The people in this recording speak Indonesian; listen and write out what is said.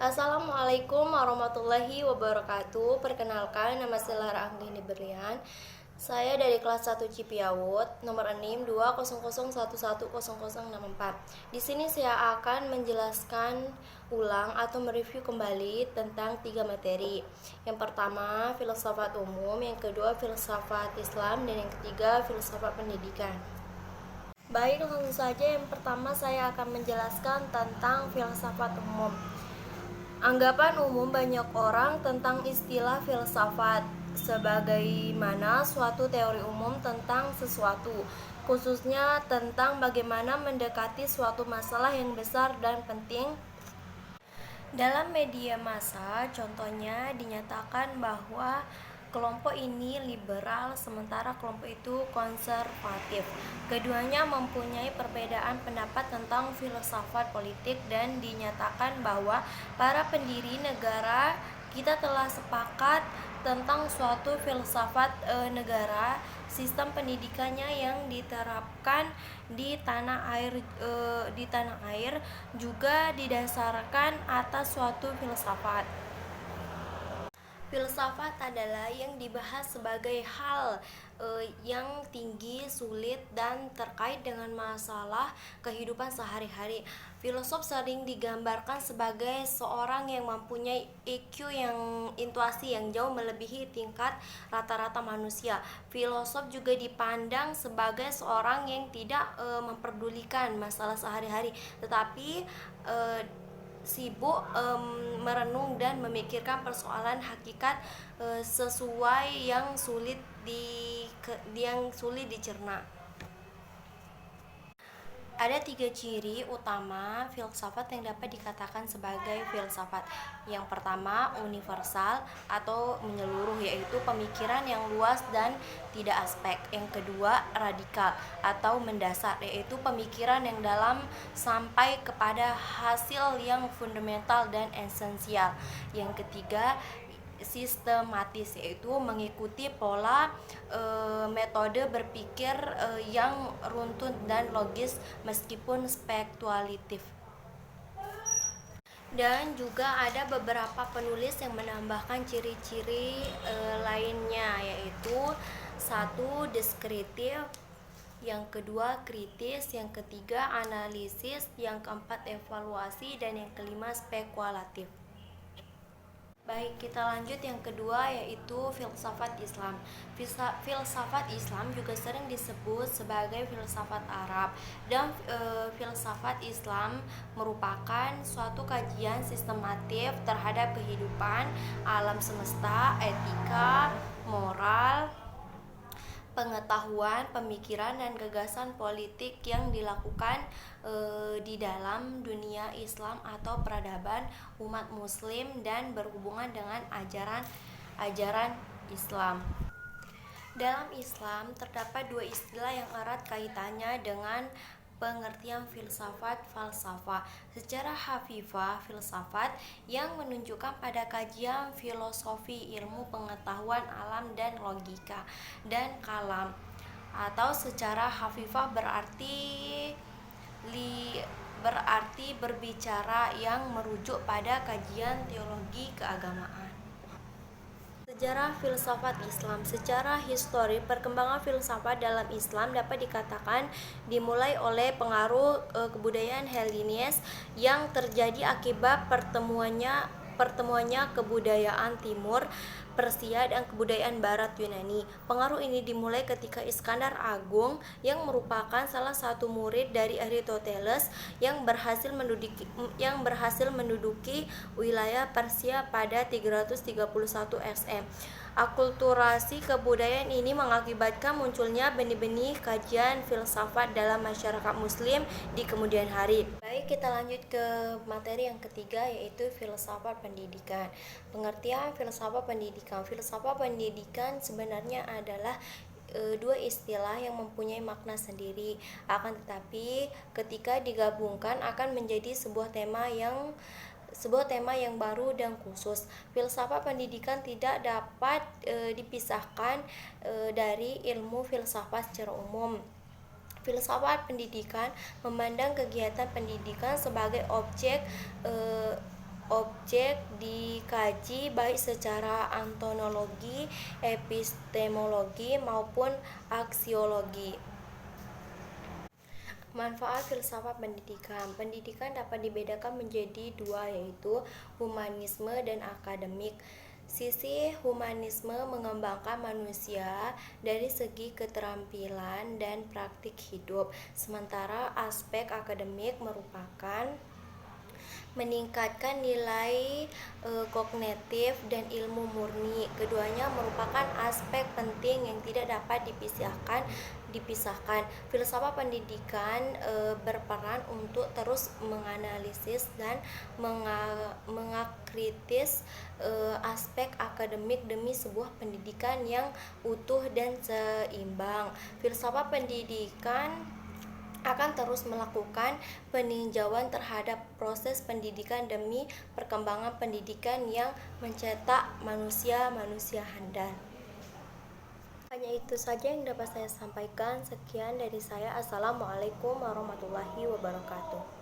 Assalamualaikum warahmatullahi wabarakatuh. Perkenalkan, nama saya Lara Anggini Berlian. Saya dari kelas 1 Cipiawut, nomor NIM 200110064. Di sini saya akan menjelaskan ulang atau mereview kembali tentang 3 materi. Yang pertama, filsafat umum, yang kedua, filsafat Islam, dan yang ketiga, filsafat pendidikan. Baik, langsung saja. Yang pertama saya akan menjelaskan tentang filsafat umum. Anggapan umum banyak orang tentang istilah filsafat sebagaimana suatu teori umum tentang sesuatu, khususnya tentang bagaimana mendekati suatu masalah yang besar dan penting dalam media massa. Contohnya dinyatakan bahwa kelompok ini liberal sementara kelompok itu konservatif. Keduanya mempunyai perbedaan pendapat tentang filsafat politik dan dinyatakan bahwa para pendiri negara kita telah sepakat tentang suatu filsafat negara, sistem pendidikannya yang diterapkan di tanah air juga didasarkan atas suatu filsafat. Filsafat adalah yang dibahas sebagai hal yang tinggi, sulit, dan terkait dengan masalah kehidupan sehari-hari. Filosof sering digambarkan sebagai seorang yang mempunyai IQ yang intuisi yang jauh melebihi tingkat rata-rata manusia. Filosof juga dipandang sebagai seorang yang tidak memperdulikan masalah sehari-hari, tetapi sibuk merenung dan memikirkan persoalan hakikat sesuai yang sulit dicerna. Ada 3 ciri utama filsafat yang dapat dikatakan sebagai filsafat. Yang pertama, universal atau menyeluruh, yaitu pemikiran yang luas dan tidak aspek. Yang kedua, radikal atau mendasar, yaitu pemikiran yang dalam sampai kepada hasil yang fundamental dan esensial. Yang ketiga, sistematis, yaitu mengikuti pola metode berpikir yang runtun dan logis meskipun spekulatif. Dan juga ada beberapa penulis yang menambahkan ciri-ciri lainnya, yaitu 1. Deskriptif, yang kedua kritis, yang ketiga analisis, yang keempat evaluasi, dan yang kelima spekulatif. Baik, kita lanjut yang kedua, yaitu filsafat Islam. Filsafat Islam juga sering disebut sebagai filsafat Arab, dan filsafat Islam merupakan suatu kajian sistematif terhadap kehidupan, alam semesta, etika, moral, pengetahuan, pemikiran, dan gagasan politik yang dilakukan di dalam dunia Islam atau peradaban umat muslim dan berhubungan dengan ajaran Islam. Dalam Islam terdapat 2 istilah yang erat kaitannya dengan pengertian filsafat falsafah. Secara hafifah, filsafat yang menunjukkan pada kajian filosofi, ilmu pengetahuan alam dan logika, dan kalam. Atau secara hafifah berarti berbicara yang merujuk pada kajian teologi keagamaan. Sejarah filsafat Islam. Secara histori, perkembangan filsafat dalam Islam dapat dikatakan dimulai oleh pengaruh kebudayaan Hellenis yang terjadi akibat pertemuannya kebudayaan Timur Persia dan kebudayaan Barat Yunani. Pengaruh ini dimulai ketika Iskandar Agung, yang merupakan salah satu murid dari Aristoteles, yang berhasil menduduki wilayah Persia pada 331 SM. Akulturasi kebudayaan ini mengakibatkan munculnya benih-benih kajian filsafat dalam masyarakat muslim di kemudian hari. Baik, kita lanjut ke materi yang ketiga, yaitu filsafat pendidikan. Pengertian filsafat pendidikan. Filsafat pendidikan sebenarnya adalah 2 istilah yang mempunyai makna sendiri, akan tetapi ketika digabungkan akan menjadi sebuah tema yang baru dan khusus. Filsafat pendidikan tidak dapat dipisahkan dari ilmu filsafat secara umum. Filsafat pendidikan memandang kegiatan pendidikan sebagai objek dikaji baik secara ontologi, epistemologi maupun aksiologi. Manfaat filsafat pendidikan. Pendidikan dapat dibedakan menjadi dua, yaitu humanisme dan akademik. Sisi humanisme mengembangkan manusia dari segi keterampilan dan praktik hidup, sementara aspek akademik merupakan meningkatkan nilai kognitif dan ilmu murni. Keduanya merupakan aspek penting yang tidak dapat dipisahkan. Filsafat pendidikan berperan untuk terus menganalisis dan mengakritis aspek akademik demi sebuah pendidikan yang utuh dan seimbang. Filsafat pendidikan akan terus melakukan peninjauan terhadap proses pendidikan demi perkembangan pendidikan yang mencetak manusia-manusia handal. Hanya itu saja yang dapat saya sampaikan. Sekian dari saya. Assalamualaikum warahmatullahi wabarakatuh.